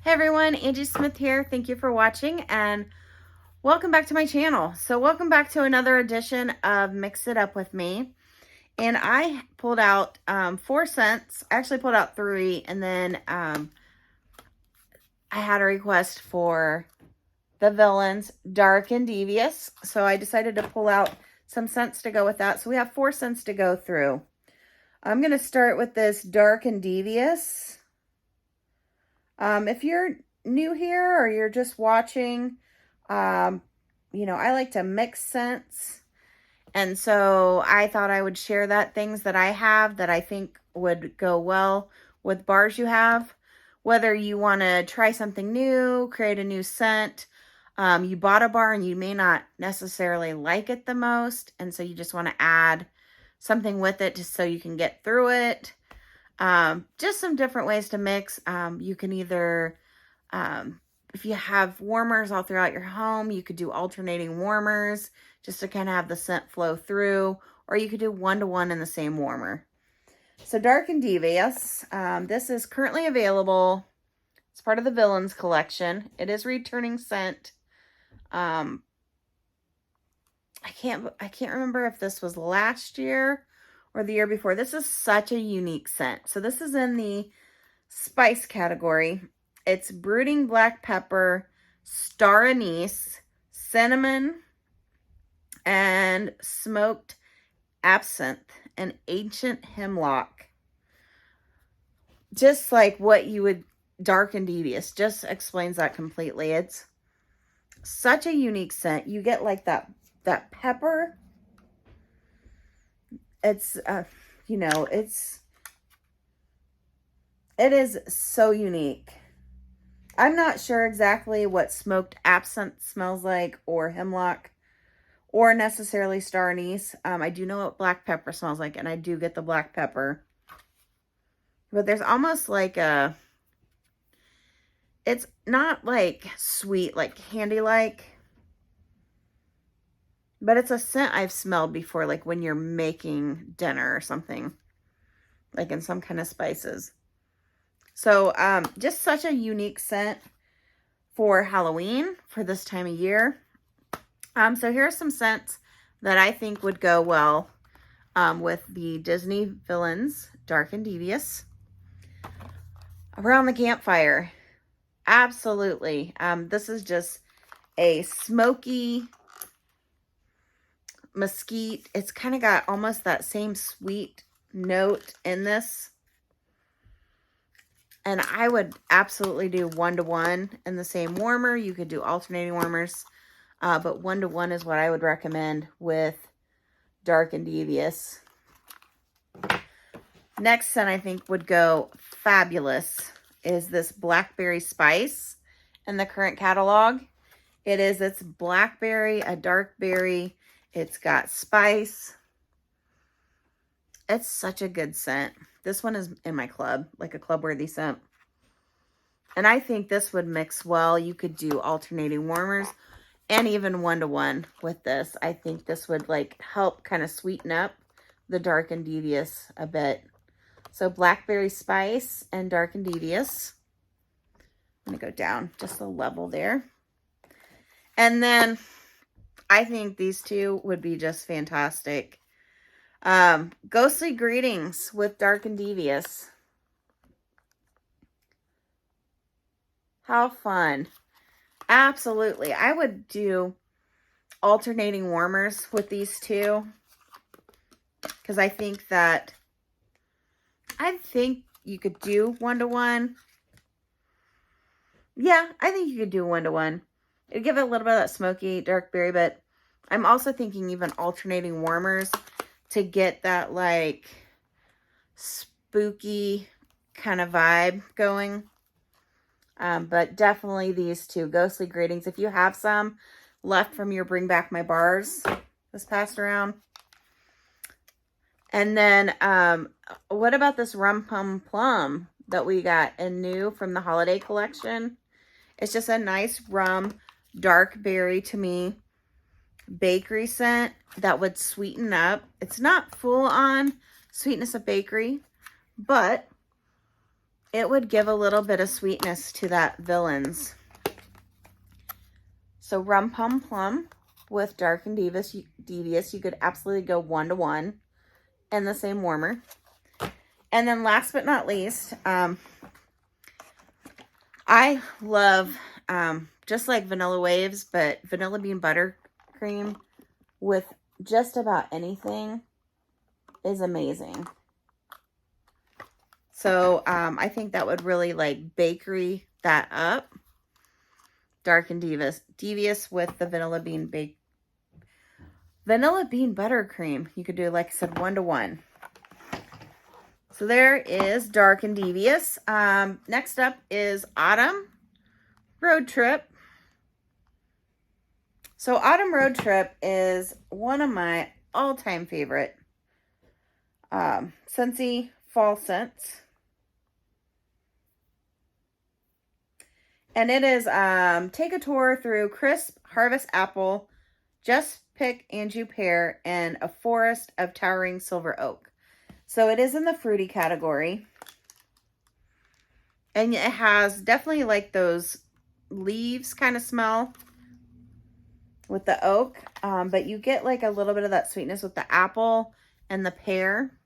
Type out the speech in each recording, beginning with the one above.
Hey everyone, Angie Smith here. Thank you for watching and welcome back to my channel. So welcome back to another edition of Mix It Up with me. And I pulled out 4 scents. I actually pulled out 3, and then I had a request for the Villains Dark and Devious. So I decided to pull out some scents to go with that. So we have 4 scents to go through. I'm going to start with this Dark and Devious. If you're new here or you're just watching, you know, I like to mix scents. And so I thought I would share things that I have that I think would go well with bars you have. Whether you want to try something new, create a new scent, you bought a bar and you may not necessarily like it the most, and so you just want to add something with it just so you can get through it. Just some different ways to mix. You can either, if you have warmers all throughout your home, you could do alternating warmers just to kind of have the scent flow through, or you could do 1-to-1 in the same warmer. So Dark and Devious, this is currently available. It's part of the Villains collection. It is returning scent. I can't remember if this was last year or the year before. This is such a unique scent. So this is in the spice category. It's brooding black pepper, star anise, cinnamon, and smoked absinthe and ancient hemlock. Just like what you would, Dark and Devious just explains that completely. It's such a unique scent. You get like that pepper. It's, you know, it is so unique. I'm not sure exactly what smoked absinthe smells like, or hemlock, or necessarily star anise. I do know what black pepper smells like, and I do get the black pepper. But there's almost like it's not like sweet, like candy-like. But it's a scent I've smelled before, like when you're making dinner or something, like in some kind of spices. So just such a unique scent for Halloween, for this time of year. So here are some scents that I think would go well with the Disney Villains Dark and Devious. Around the campfire, absolutely. This is just a smoky mesquite. It's kind of got almost that same sweet note in this. And I would absolutely do 1-to-1 in the same warmer. You could do alternating warmers. But 1-to-1 is what I would recommend with Dark and Devious. Next scent I think would go fabulous is this Blackberry Spice in the current catalog. It's blackberry, a dark berry. It's got spice. It's such a good scent. This one is in my club, like a club-worthy scent. And I think this would mix well. You could do alternating warmers and even 1-to-1 with this. I think this would like help kind of sweeten up the Dark and Devious a bit. So Blackberry Spice and Dark and Devious. I'm going to go down just a level there. And then I think these two would be just fantastic. Ghostly Greetings with Dark and Devious. How fun. Absolutely. I would do alternating warmers with these two, because I think you could do 1-to-1. Yeah, I think you could do 1-to-1. It'd give it a little bit of that smoky dark berry, but I'm also thinking even alternating warmers to get that like spooky kind of vibe going. But definitely these two, Ghostly Greetings. If you have some left from your Bring Back My Bars this past around. And then what about this Rum Pum Plum that we got in new from the holiday collection? It's just a nice rum, dark berry to me, bakery scent that would sweeten up. It's not full on sweetness of bakery, but it would give a little bit of sweetness to that Villains. So Rum Pum Plum with Dark and Devious. You could absolutely go 1-to-1 in the same warmer. And then last but not least, I love, just like Vanilla Waves, but Vanilla Bean Buttercream with just about anything is amazing. So I think that would really like bakery that up. Dark and Devious with the Vanilla Bean Buttercream. You could do, like I said, 1-to-1. So there is Dark and Devious. Next up is Autumn Road Trip. So Autumn Road Trip is one of my all-time favorite Scentsy fall scents. And it is take a tour through crisp harvest apple, just pick Anjou pear, and a forest of towering silver oak. So it is in the fruity category. And it has definitely like those leaves kind of smell with the oak. But you get like a little bit of that sweetness with the apple and the pear.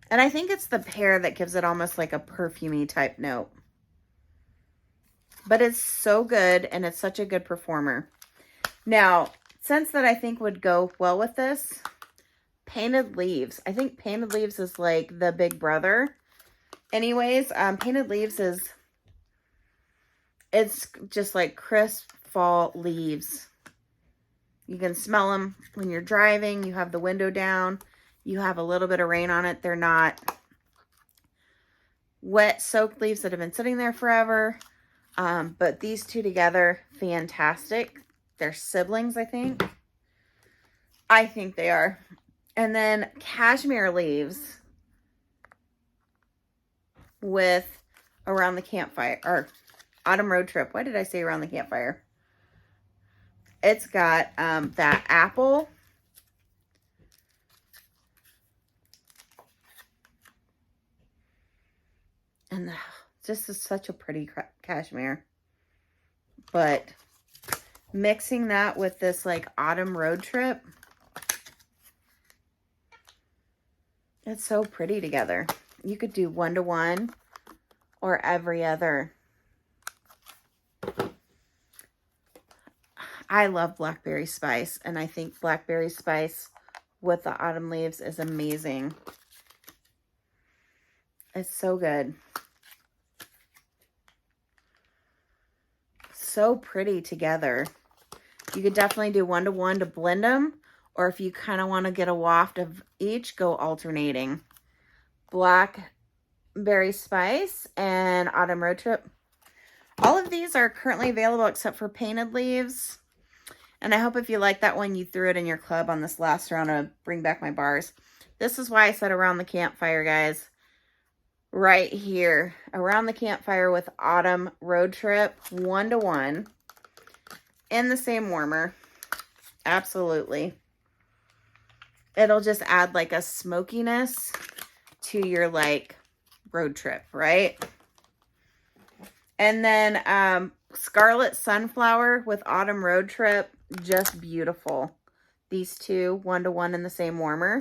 And I think it's the pear that gives it almost like a perfumey type note. But it's so good, and it's such a good performer. Now, scents that I think would go well with this, Painted Leaves. I think Painted Leaves is like the big brother. Anyways, Painted Leaves it's just like crisp fall leaves. You can smell them when you're driving. You have the window down. You have a little bit of rain on it. They're not wet, soaked leaves that have been sitting there forever. But these two together, fantastic. They're siblings, I think. I think they are. And then Cashmere Leaves with Around the Campfire, or Autumn Road Trip. Why did I say Around the Campfire? It's got that apple. And this is such a pretty cashmere. But mixing that with this like Autumn Road Trip, it's so pretty together. You could do 1-to-1 or every other. I love Blackberry Spice, and I think Blackberry Spice with the Autumn Leaves is amazing. It's so good. So pretty together. You could definitely do 1-to-1 to blend them, or if you kind of want to get a waft of each, go alternating. Blackberry Spice and Autumn Road Trip. All of these are currently available except for Painted Leaves. And I hope if you like that one, you threw it in your club on this last round of Bring Back My Bars. This is why I said Around the Campfire, guys. Right here. Around the Campfire with Autumn Road Trip. 1-to-1. In the same warmer. Absolutely. It'll just add like a smokiness to your like road trip, right? And then Scarlet Sunflower with Autumn Road Trip. Just beautiful. These two, 1-to-1 in the same warmer.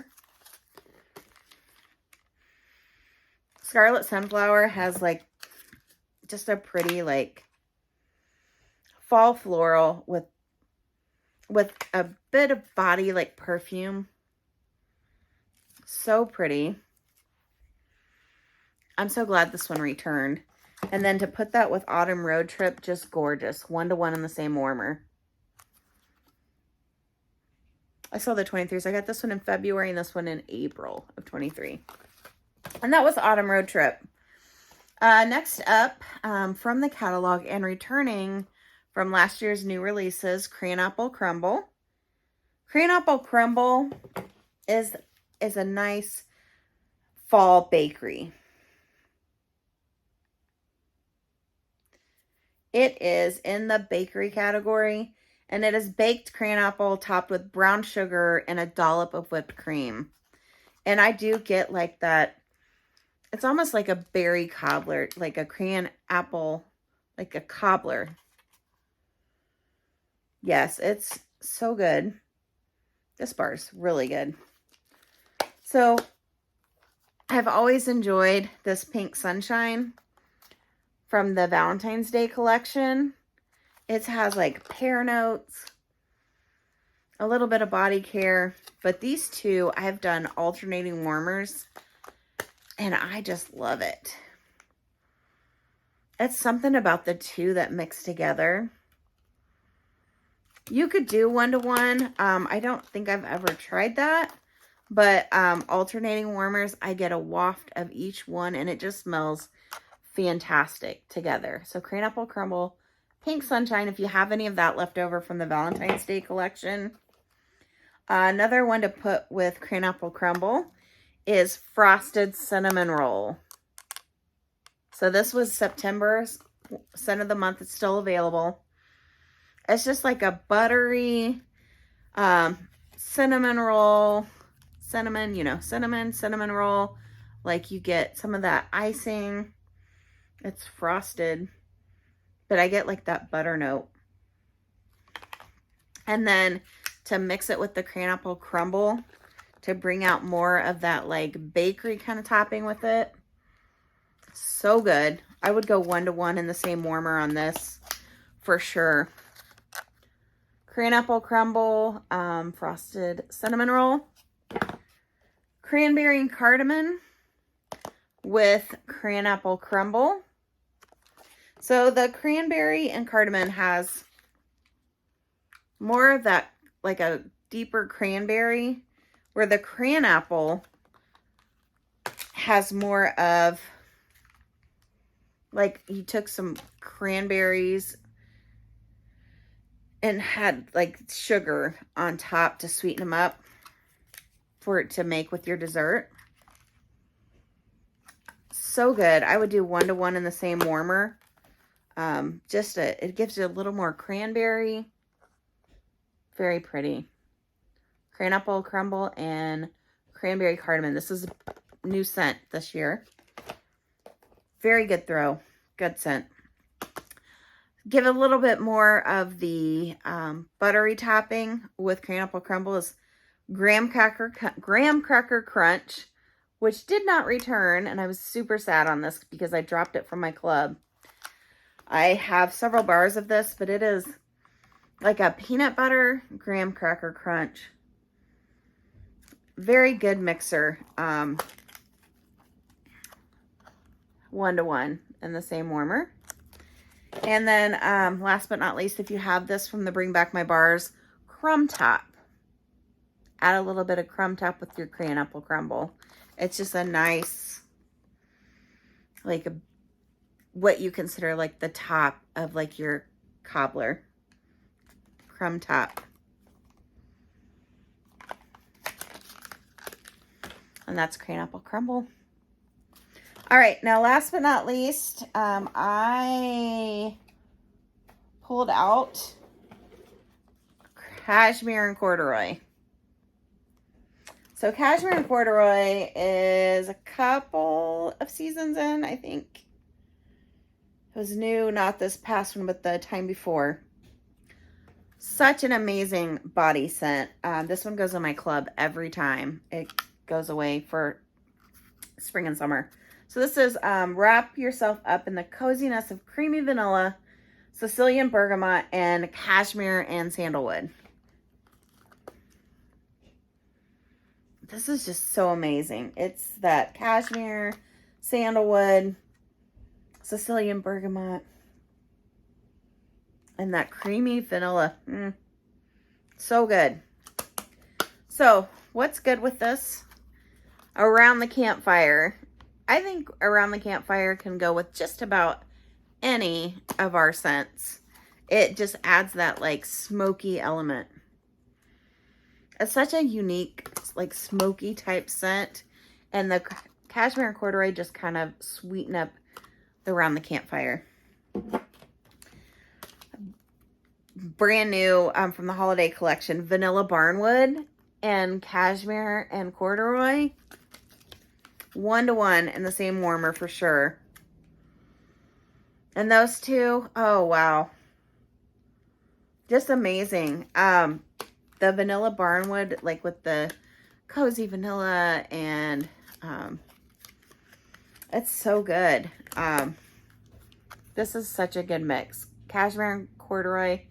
Scarlet Sunflower has like just a pretty like fall floral with a bit of body like perfume. So pretty. I'm so glad this one returned. And then to put that with Autumn Road Trip, just gorgeous. 1-to-1 in the same warmer. I saw the 23s. I got this one in February and this one in April of 23. And that was Autumn Road Trip. Next up, from the catalog and returning from last year's new releases, Cranapple Crumble. Cranapple Crumble is a nice fall bakery. It is in the bakery category, and it is baked cranapple topped with brown sugar and a dollop of whipped cream. And I do get like that It's almost like a berry cobbler, like a crayon apple, like a cobbler. Yes, it's so good. This bar's really good. So I've always enjoyed this Pink Sunshine from the Valentine's Day collection. It has like pear notes, a little bit of body care, but these two I've done alternating warmers and I just love it. It's something about the two that mix together. You could do 1-to-1. I don't think I've ever tried that, but alternating warmers, I get a waft of each one and it just smells fantastic together. So Cranapple Crumble, Pink Sunshine, if you have any of that left over from the Valentine's Day collection. Another one to put with Cranapple Crumble is Frosted Cinnamon Roll. So this was September's scent of the month. It's still available. It's just like a buttery cinnamon roll. Cinnamon, you know, cinnamon roll. Like you get some of that icing. It's frosted. But I get like that butter note. And then to mix it with the Cranapple Crumble to bring out more of that like bakery kind of topping with it. So good. I would go 1-to-1 in the same warmer on this for sure. Cranapple Crumble, Frosted Cinnamon Roll. Cranberry and Cardamom with Cranapple Crumble. So the cranberry and cardamom has more of that, like a deeper cranberry, where the cranapple has more of, like you took some cranberries and had like sugar on top to sweeten them up for it to make with your dessert. So good. I would do 1-to-1 in the same warmer. It gives you a little more cranberry. Very pretty. Cranapple Crumble and Cranberry Cardamom. This is a new scent this year. Very good throw. Good scent. Give a little bit more of the buttery topping with Cranapple Crumble is graham cracker crunch, which did not return, and I was super sad on this because I dropped it from my club. I have several bars of this, but it is like a peanut butter graham cracker crunch. Very good mixer. 1-to-1 in the same warmer. And then last but not least, if you have this from the Bring Back My Bars Crumb Top, add a little bit of crumb top with your Cranapple Crumble. It's just a nice, like what you consider like the top of like your cobbler. Crumb top. And that's Cranapple Crumble. All right, now last but not least, I pulled out Cashmere and Corduroy. So Cashmere and Corduroy is a couple of seasons in, I think. It was new, not this past one, but the time before. Such an amazing body scent. This one goes in my club every time. It goes away for spring and summer. So this is wrap yourself up in the coziness of creamy vanilla, Sicilian bergamot, and cashmere and sandalwood. This is just so amazing. It's that cashmere, sandalwood, Sicilian bergamot, and that creamy vanilla. So good. So what's good with this? Around the campfire. I think around the campfire can go with just about any of our scents. It just adds that like smoky element. It's such a unique, like smoky type scent. And the Cashmere and Corduroy just kind of sweeten up around the campfire. Brand new from the holiday collection, Vanilla Barnwood and Cashmere and Corduroy. 1-to-1 in the same warmer for sure. And those two, oh wow. Just amazing. The vanilla barnwood, like with the cozy vanilla, and it's so good. This is such a good mix. Cashmere and corduroy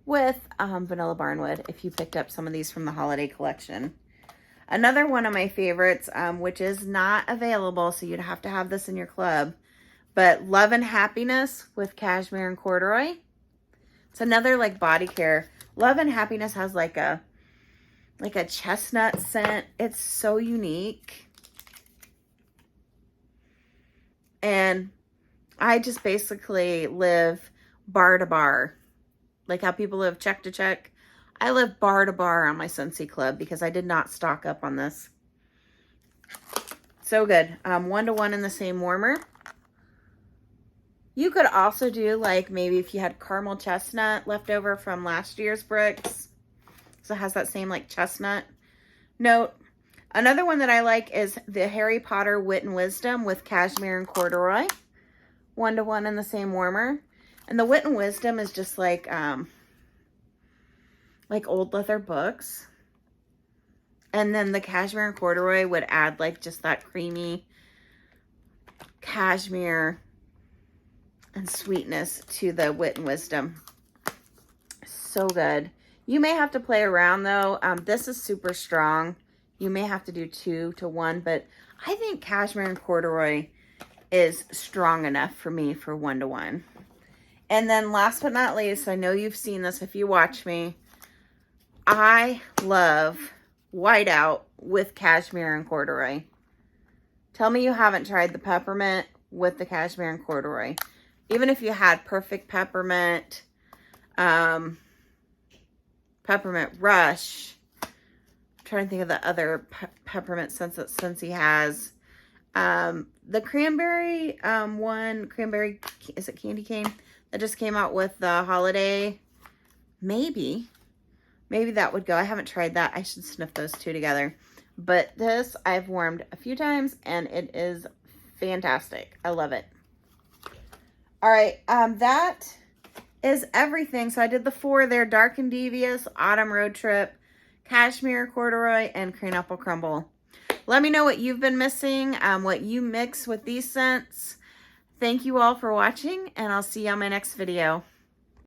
with vanilla barnwood, if you picked up some of these from the holiday collection. Another one of my favorites, which is not available, so you'd have to have this in your club, but Love and Happiness with Cashmere and Corduroy. It's another like body care. Love and Happiness has like a chestnut scent. It's so unique. And I just basically live bar to bar. Like how people live check to check. I live bar to bar on my Scentsy Club because I did not stock up on this. So good. 1-to-1 in the same warmer. You could also do like maybe if you had caramel chestnut left over from last year's bricks. So it has that same like chestnut note. Another one that I like is the Harry Potter Wit and Wisdom with Cashmere and Corduroy. 1-to-1 in the same warmer. And the Wit and Wisdom is just like old leather books. And then the Cashmere and Corduroy would add like just that creamy cashmere and sweetness to the Wit and Wisdom. So good. You may have to play around though. This is super strong. You may have to do 2-to-1, but I think Cashmere and Corduroy is strong enough for me for 1-to-1. And then last but not least, I know you've seen this if you watch me. I love Whiteout with Cashmere and Corduroy. Tell me you haven't tried the peppermint with the Cashmere and Corduroy. Even if you had perfect peppermint, peppermint rush. I'm trying to think of the other peppermint scents that Scentsy has. The cranberry one, cranberry, is it candy cane? That just came out with the holiday. Maybe that would go. I haven't tried that. I should sniff those two together. But this I've warmed a few times and it is fantastic. I love it. All right, that is everything. So I did the 4 there: Dark and Devious, Autumn Road Trip, Cashmere, Corduroy, and Cranapple Crumble. Let me know what you've been missing, what you mix with these scents. Thank you all for watching, and I'll see you on my next video.